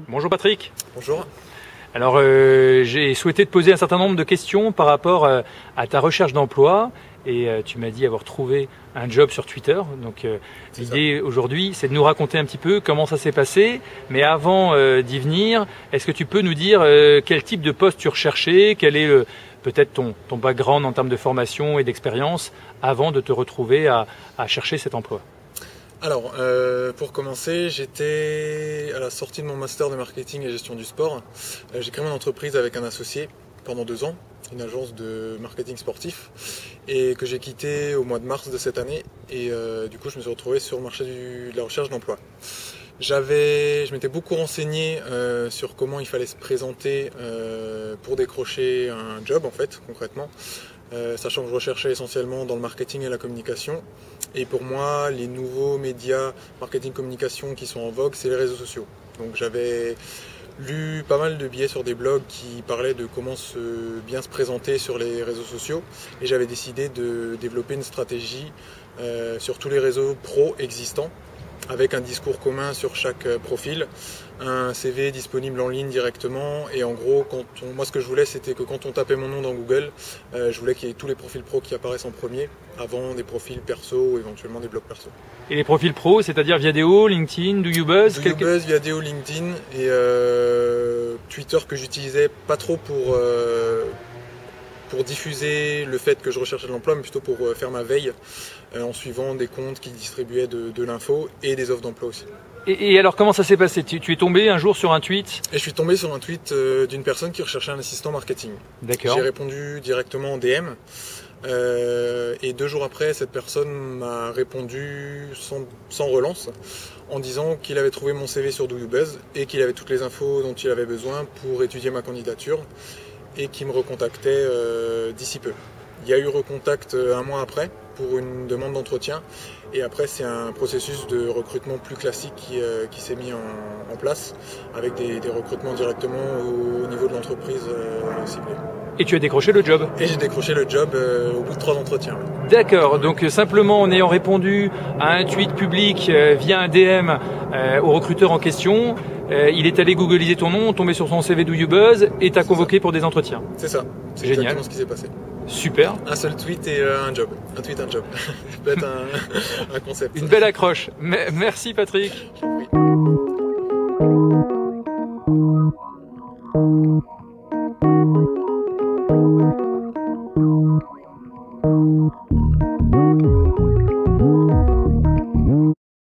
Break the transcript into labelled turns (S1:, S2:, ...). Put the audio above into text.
S1: Bonjour Patrick.
S2: Bonjour.
S1: Alors j'ai souhaité te poser un certain nombre de questions par rapport à ta recherche d'emploi et tu m'as dit avoir trouvé un job sur Twitter. Donc l'idée aujourd'hui c'est de nous raconter un petit peu comment ça s'est passé. Mais avant d'y venir, est-ce que tu peux nous dire quel type de poste tu recherchais, quel est peut-être ton background en termes de formation et d'expérience avant de te retrouver à chercher cet emploi?
S2: Alors, pour commencer, j'étais à la sortie de mon master de marketing et gestion du sport. J'ai créé mon entreprise avec un associé pendant 2 ans, une agence de marketing sportif, et que j'ai quitté au mois de mars de cette année. Et du coup, je me suis retrouvé sur le marché de la recherche d'emploi. Je m'étais beaucoup renseigné sur comment il fallait se présenter pour décrocher un job, en fait, concrètement. Sachant que je recherchais essentiellement dans le marketing et la communication. Et pour moi, les nouveaux médias marketing communication qui sont en vogue, c'est les réseaux sociaux. Donc j'avais lu pas mal de billets sur des blogs qui parlaient de comment bien se présenter sur les réseaux sociaux. Et j'avais décidé de développer une stratégie sur tous les réseaux pro existants, avec un discours commun sur chaque profil, un CV disponible en ligne directement, et en gros, moi ce que je voulais c'était que quand on tapait mon nom dans Google, je voulais qu'il y ait tous les profils pro qui apparaissent en premier, avant des profils perso ou éventuellement des blogs perso.
S1: Et les profils pro, c'est-à-dire Viadeo, LinkedIn, Do You Buzz?
S2: Do You Buzz, Viadeo, LinkedIn et Twitter que j'utilisais pas trop pour diffuser le fait que je recherchais de l'emploi, mais plutôt pour faire ma veille en suivant des comptes qui distribuaient de l'info et des offres d'emploi aussi.
S1: Et alors comment ça s'est passé? Tu es tombé un jour sur un tweet?
S2: Et je suis tombé sur un tweet d'une personne qui recherchait un assistant marketing.
S1: D'accord.
S2: J'ai répondu directement en DM et 2 jours après, cette personne m'a répondu sans relance en disant qu'il avait trouvé mon CV sur Do You Buzz et qu'il avait toutes les infos dont il avait besoin pour étudier ma candidature, et qui me recontactait d'ici peu. Il y a eu recontact 1 mois après pour une demande d'entretien, et après c'est un processus de recrutement plus classique qui s'est mis en place avec des recrutements directement au niveau de l'entreprise ciblée.
S1: Et tu as décroché le job?
S2: Et j'ai décroché le job au bout de 3 entretiens.
S1: D'accord, donc simplement en ayant répondu à un tweet public via un DM au recruteur en question, il est allé googliser ton nom, tombé sur son CV Do You Buzz et t'a convoqué pour des entretiens.
S2: C'est ça, c'est
S1: Génial.
S2: exactement ce qui s'est passé.
S1: Super.
S2: Un seul tweet et un job. Un tweet, un job. Ça peut être un concept.
S1: Une belle accroche. Merci Patrick.
S2: Oui.